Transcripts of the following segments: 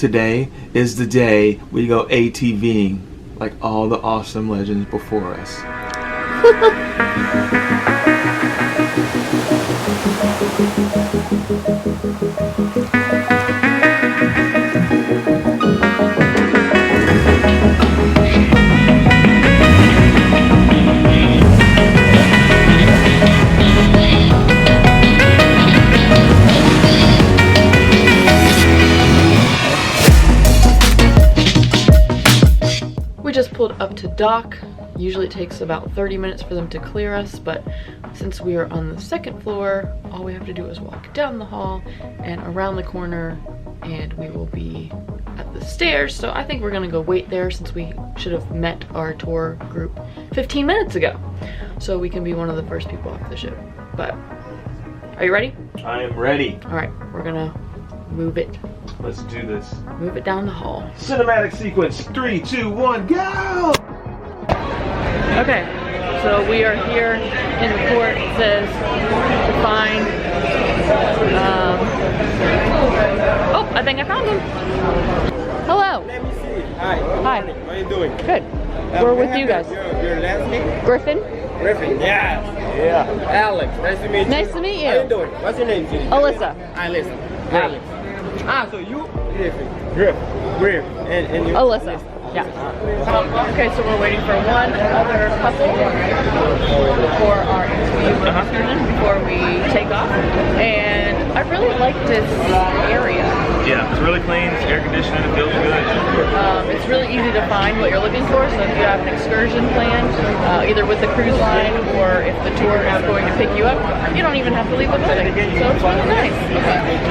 today is the day we go ATVing like all the awesome legends before us. We just pulled up to dock. Usually it takes about 30 minutes for them to clear us, but since we are on the second floor, all we have to do is walk down the hall and around the corner and we will be at the stairs. So I think we're gonna go wait there since we should have met our tour group 15 minutes ago. So we can be one of the first people off the ship. But are you ready? I am ready. All right, we're gonna move it. Let's do this. Move it down the hall. Cinematic sequence, 3, 2, 1, go! Okay, so we are here in the port. It says to find, oh, I think I found him. Hello. Let me see. Hi. Hi. How are you doing? Good. We're with you guys. Your last name? Griffin. Griffin. Yeah. Alex. Nice to meet you. Nice to meet you. How you doing? What's your name, Judy? Alyssa. Alyssa. Right. Alex. Ah, so you? Griffin. Griff. And you? Alyssa. Yeah. Okay, so we're waiting for one other couple for our excursion before we take off. And I really like this area. Yeah, it's really clean, it's air conditioned, it feels good. It's really easy to find what you're looking for, so if you have an excursion planned, either with the cruise line or if the tour is going to pick you up, you don't even have to leave the building. So it's really nice.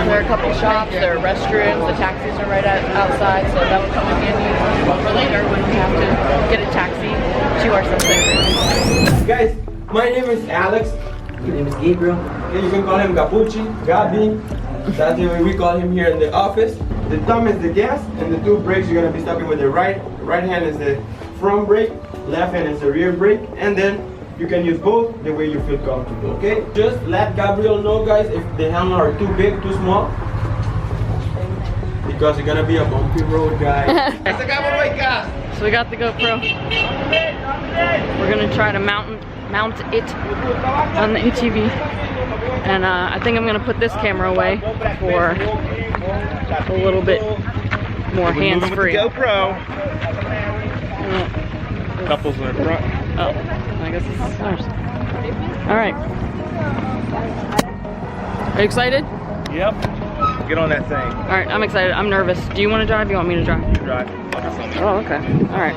There are a couple shops, there are restrooms, the taxis are right outside, so that would come in handy for later when we have to get a taxi to our substation. Guys, my name is Alex. My name is Gabriel. Okay, you can call him Gapucci, Gabi. That's the way we call him here in the office. The thumb is the gas, and the two brakes you're gonna be stopping with the right hand is the front brake, left hand is the rear brake, and then you can use both the way you feel comfortable. Okay? Just let Gabriel know, guys, if the handles are too big, too small, because it's gonna be a bumpy road, guys. So we got the GoPro. We're gonna try to mount it on the ATV. And I think I'm gonna put this camera away for a little bit more hands-free. GoPro. Couples in the front. Oh, I guess this is ours. All right. Are you excited? Yep. Get on that thing. All right, I'm excited. I'm nervous. Do you want to drive? Do you want me to drive? Drive. Oh, okay. All right.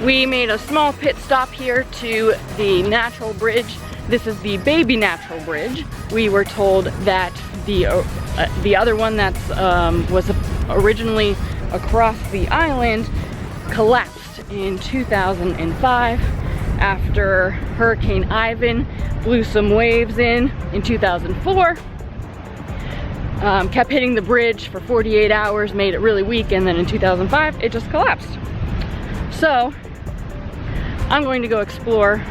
We made a small pit stop here to the natural bridge. This is the baby natural bridge. We were told that the other one that was originally across the island collapsed in 2005 after Hurricane Ivan blew some waves in 2004. Kept hitting the bridge for 48 hours, made it really weak, and then in 2005 it just collapsed. So I'm going to go explore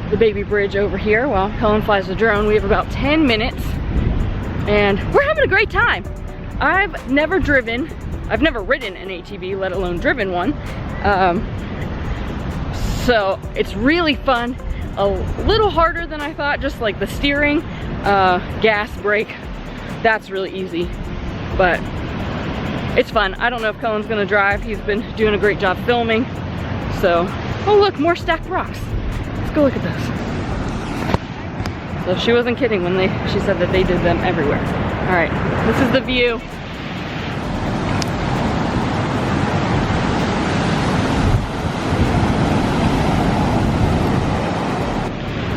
the baby bridge over here while Helen flies the drone. We have about 10 minutes and we're having a great time. I've never ridden an ATV, let alone driven one. So it's really fun, a little harder than I thought, just like the steering, gas, brake, that's really easy, but it's fun. I don't know if Cullen's gonna drive. He's been doing a great job filming. So, oh look, more stacked rocks. Let's go look at those. So she wasn't kidding when she said that they did them everywhere. All right, this is the view.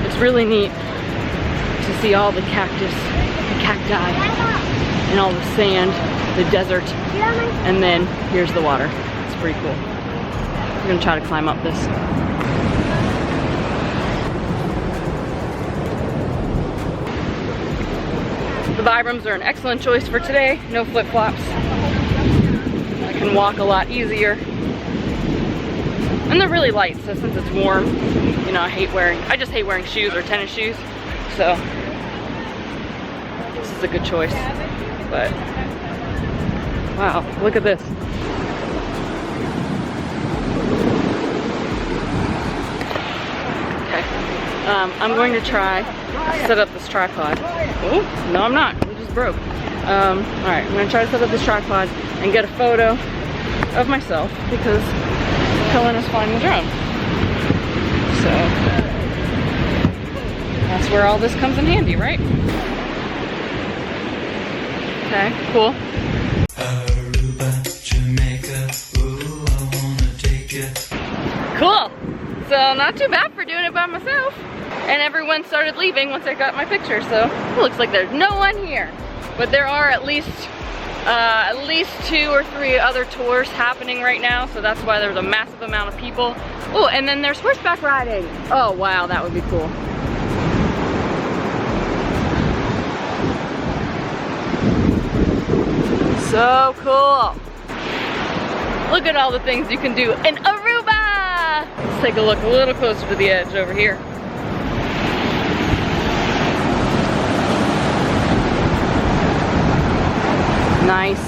It's really neat to see all the cactus, the cacti, and all the sand, the desert, and then here's the water. It's pretty cool. I'm gonna try to climb up this. The Vibrams are an excellent choice for today. No flip-flops. I can walk a lot easier. And they're really light, so since it's warm, you know, I just hate wearing shoes or tennis shoes. So this is a good choice. But wow, look at this. Okay. I'm going to try to set up this tripod. Oh, no I'm not, it just broke. Alright, I'm gonna try to set up this tripod and get a photo of myself because Helen is flying the drone. So that's where all this comes in handy, right? Okay, cool. Aruba, Jamaica, ooh, I wanna take you. Cool! So not too bad for doing it by myself. And everyone started leaving once I got my picture, so it looks like there's no one here. But there are at least 2 or 3 other tours happening right now, so that's why there's a massive amount of people. Oh, and then there's horseback riding. Oh wow, that would be cool. So cool. Look at all the things you can do in Aruba. Let's take a look a little closer to the edge over here. Nice.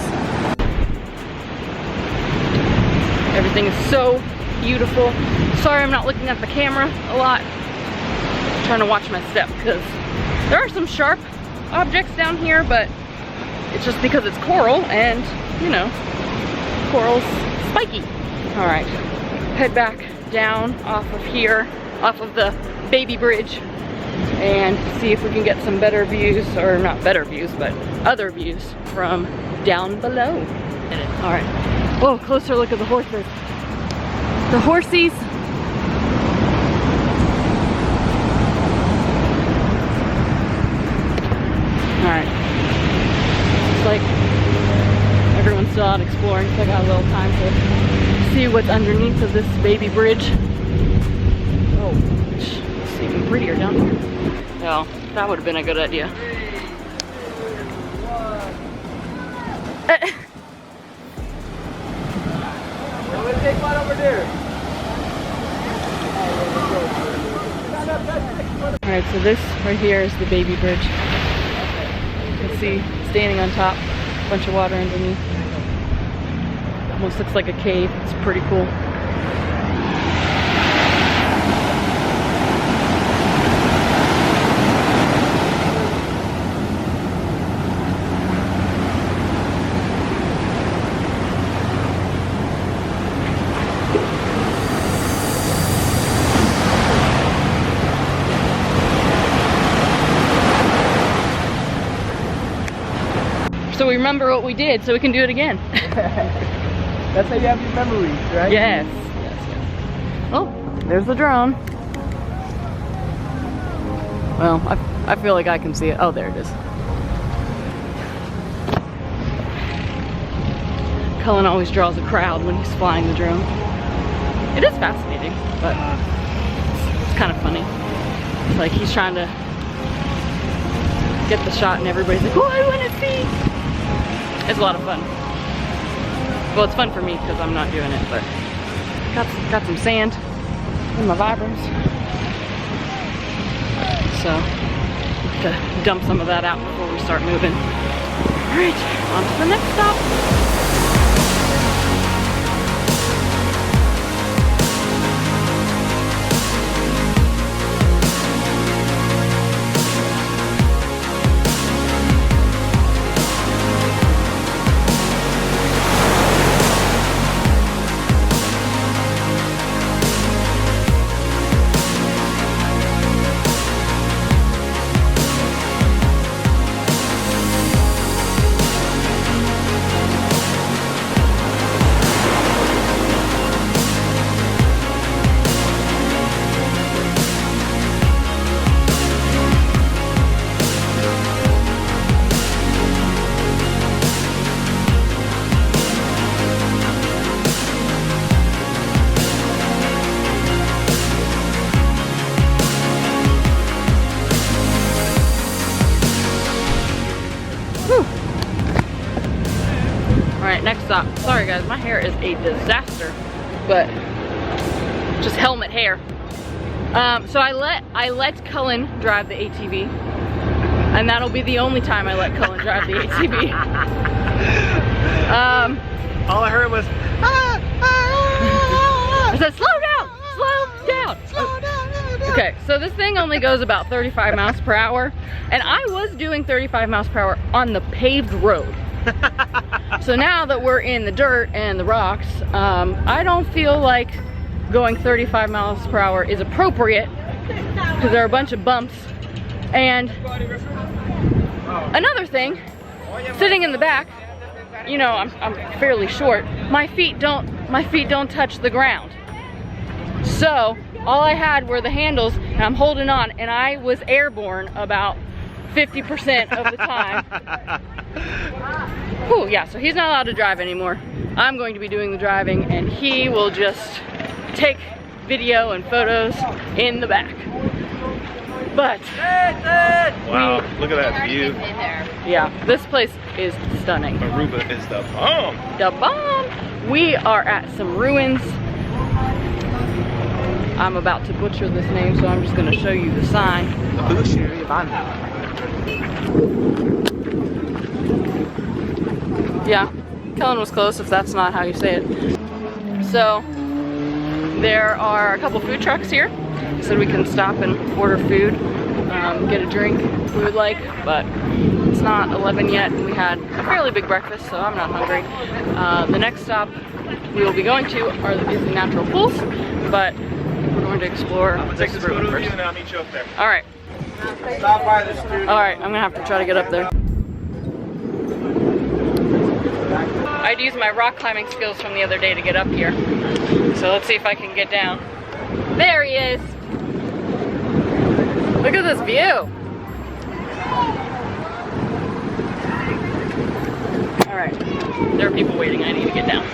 Everything is so beautiful. Sorry I'm not looking at the camera a lot. I'm trying to watch my step because there are some sharp objects down here, but it's just because it's coral and, you know, coral's spiky. All right, head back down off of here, off of the baby bridge, and see if we can get some better views, or not better views, but other views from down below. All right, whoa, closer look at the horses. The horsies. All right, it's like everyone's still out exploring, so I got a little time to see what's underneath of this baby bridge. Oh, it's even prettier down here. Well, that would have been a good idea. Take one over there. Alright, so this right here is the baby bridge. You can see standing on top, a bunch of water underneath. Almost looks like a cave. It's pretty cool. So we remember what we did, so we can do it again. That's how you have your memories, right? Yes. Yes, yes. Oh, there's the drone. Well, I feel like I can see it. Oh, there it is. Cullen always draws a crowd when he's flying the drone. It is fascinating, but it's kind of funny. It's like he's trying to get the shot and everybody's like, oh, I want to see. It's a lot of fun. Well, it's fun for me because I'm not doing it, but got some sand in my Vibrams. So, have to dump some of that out before we start moving. All right, on to the next stop. right, next stop. Sorry guys, my hair is a disaster, but just helmet hair. So I let Cullen drive the ATV, and that'll be the only time I let Cullen drive the ATV. All I heard was, I said, slow down, slow down. slow down. Okay, so this thing only goes about 35 miles per hour, and I was doing 35 miles per hour on the paved road. So now that we're in the dirt and the rocks, I don't feel like going 35 miles per hour is appropriate because there are a bunch of bumps. And another thing, sitting in the back, you know, I'm fairly short. My feet don't touch the ground. So all I had were the handles, and I'm holding on, and I was airborne about 50% of the time. Whew, yeah, so he's not allowed to drive anymore. I'm going to be doing the driving, and he will just take video and photos in the back. But Wow, look at that view. yeah, this place is stunning. Aruba is the bomb. The bomb! We are at some ruins. I'm about to butcher this name, so I'm just going to show you the sign. Yeah, Kellen was close if that's not how you say it. So, there are a couple food trucks here. So we can stop and order food, get a drink if we would like, but it's not 11 yet, and we had a fairly big breakfast, so I'm not hungry. The next stop we will be going to is the natural pools, but we're going to explore this room first. And I'll meet you up there. Alright. Stop by the studio. Alright, I'm gonna have to try to get up there. I'd used my rock climbing skills from the other day to get up here. So let's see if I can get down. There he is! Look at this view! Alright, there are people waiting, I need to get down.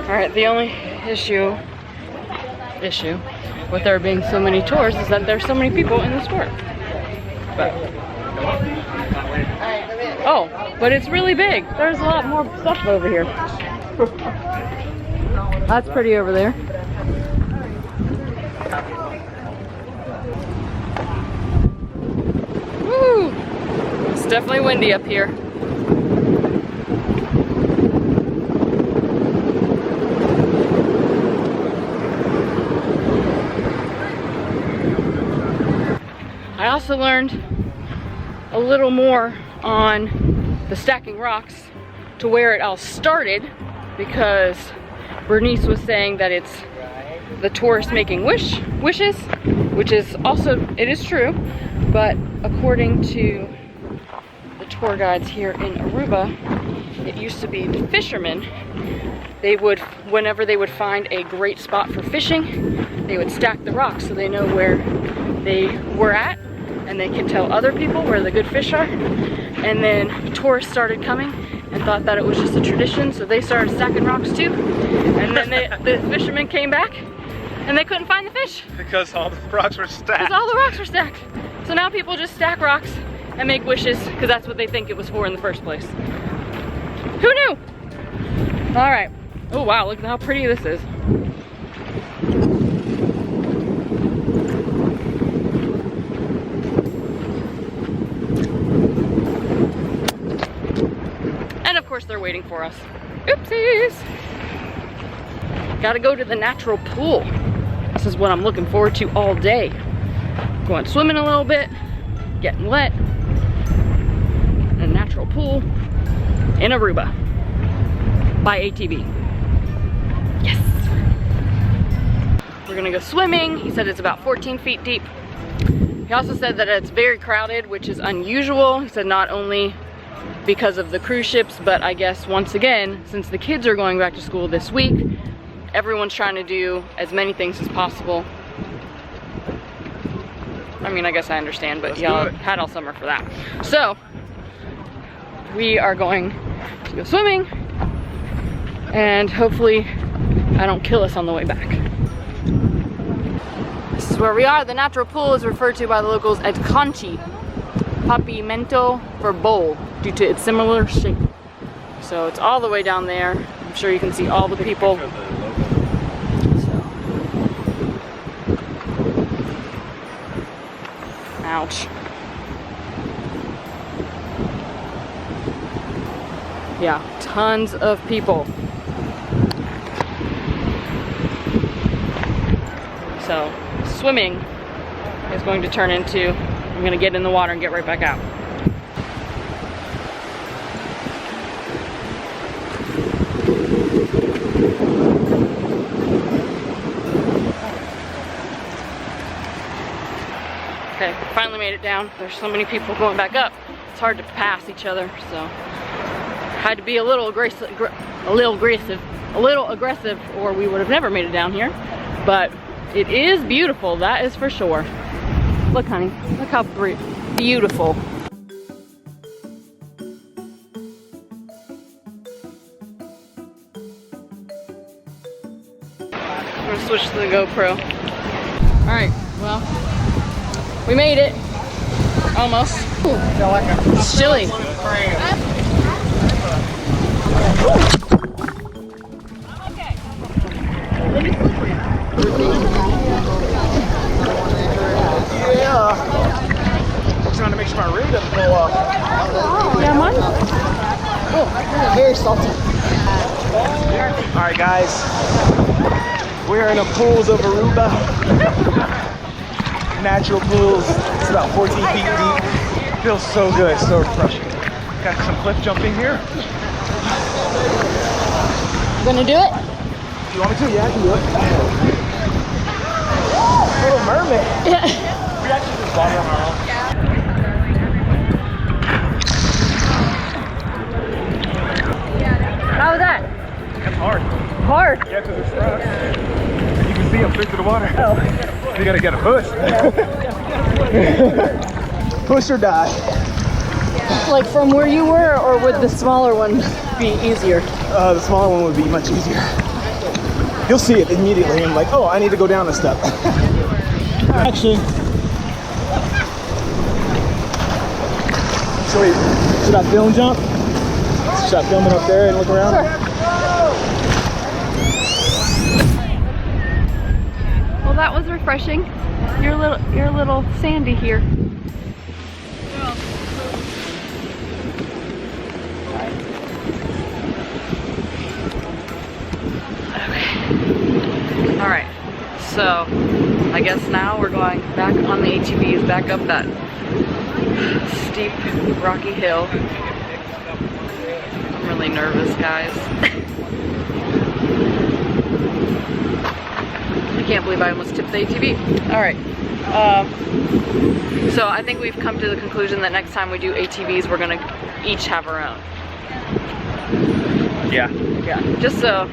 Alright, the only issue with there being so many tours is that there's so many people in the store. But, oh, but it's really big. There's a lot more stuff over here. That's pretty over there. Woo! It's definitely windy up here. I also learned a little more on the stacking rocks to where it all started, because Bernice was saying that it's the tourists making wishes, which is also, it is true, but according to the tour guides here in Aruba, it used to be the fishermen. They would, whenever they would find a great spot for fishing, they would stack the rocks so they know where they were at, and they can tell other people where the good fish are. And then tourists started coming and thought that it was just a tradition, so they started stacking rocks too. And then the fishermen came back and they couldn't find the fish. Because all the rocks were stacked. Because all the rocks were stacked. So now people just stack rocks and make wishes, because that's what they think it was for in the first place. Who knew? All right. Oh wow, look at how pretty this is. And of course they're waiting for us. Oopsies! Gotta go to the natural pool. This is what I'm looking forward to all day. Going swimming a little bit, getting wet, in a natural pool in Aruba by ATV. Yes! We're gonna go swimming. He said it's about 14 feet deep. He also said that it's very crowded, which is unusual. He said not only because of the cruise ships, but I guess once again, since the kids are going back to school this week, everyone's trying to do as many things as possible. I mean, I guess I understand, but y'all had all summer for that. So, we are going to go swimming, and hopefully I don't kill us on the way back. This is where we are. The natural pool is referred to by the locals as Conchi, Papimento for bowl, due to its similar shape. So it's all the way down there. I'm sure you can see all the people. So. Ouch. Yeah, tons of people. So swimming is going to turn into, I'm gonna get in the water and get right back out. Okay, finally made it down. There's so many people going back up. It's hard to pass each other, so had to be a little aggressive, or we would have never made it down here. But it is beautiful, that is for sure. Look, honey, look how beautiful. I'm gonna switch to the GoPro. All right, well, we made it. Almost. It's chilly. I'm trying to make sure my rig doesn't blow off. Yeah, mine. Oh, very salty. All right, guys. We're in the pools of Aruba. Natural pools. It's about 14 feet deep. Feels so good, so refreshing. Got some cliff jumping here. Gonna do it? You want me to? Yeah, I can do it. Little mermaid. Yeah. We actually just bought it on our own. How was that? That's hard. Hard. Yeah, because it's rocks. You can see them straight to the water. Oh. You gotta get a push. Push or die. Like from where you were, or would the smaller one be easier? The smaller one would be much easier. You'll see it immediately and like, oh, I need to go down a step. Actually, so wait, should I film jump? Should I film it up there and look around? Sure. Well, that was refreshing. You're a little sandy here. All right, so I guess now we're going back on the ATVs, back up that steep, rocky hill. I'm really nervous, guys. I can't believe I almost tipped the ATV. All right, so I think we've come to the conclusion that next time we do ATVs, we're gonna each have our own. Yeah. Yeah, just so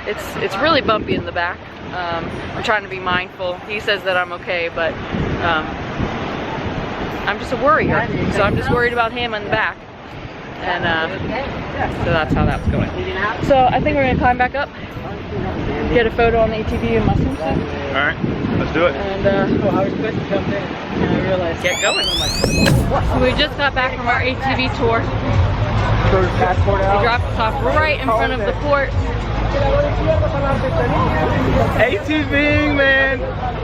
it's really bumpy in the back. I'm trying to be mindful. He says that I'm okay, but I'm just a worrier. So I'm just worried about him in the back. And so that's how that's going. So I think we're gonna climb back up, get a photo on the ATV and my swimsuit. All right, let's do it. And I was supposed to jump in and I realized get going. So we just got back from our ATV tour. We dropped us off right in front of the port. ATVing, man.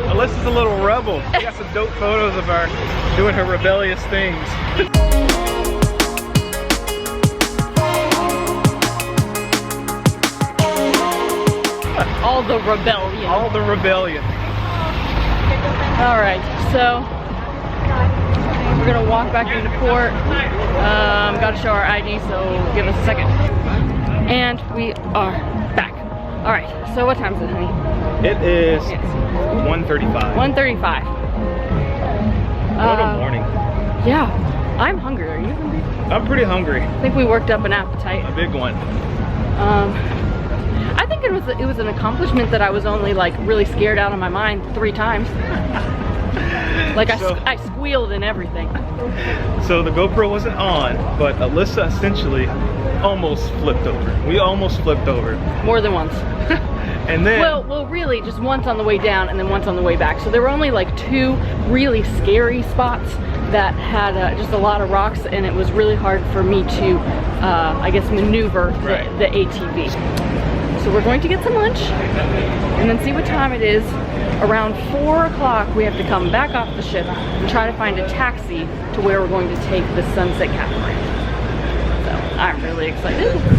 Alyssa's a little rebel. We got some dope photos of her doing her rebellious things. All the rebellion. All the rebellion. All right, so we're gonna walk back into port. Gotta show our ID, so give us a second. And we are back. All right, so what time is it, honey? It is 1:35. 1:35. What a morning. Yeah, I'm hungry. Are you hungry? I'm pretty hungry. I think we worked up an appetite. A big one. I think it was an accomplishment that I was only like really scared out of my mind 3 times. Like I squealed and everything. So the GoPro wasn't on, but Alyssa essentially almost flipped over. We almost flipped over. More than once. And then well, really just once on the way down and then once on the way back. So there were only like 2 really scary spots that had just a lot of rocks, and it was really hard for me to, I guess, maneuver the ATV. So we're going to get some lunch and then see what time it is. Around 4 o'clock, we have to come back off the ship and try to find a taxi to where we're going to take the sunset catamaran. So I'm really excited.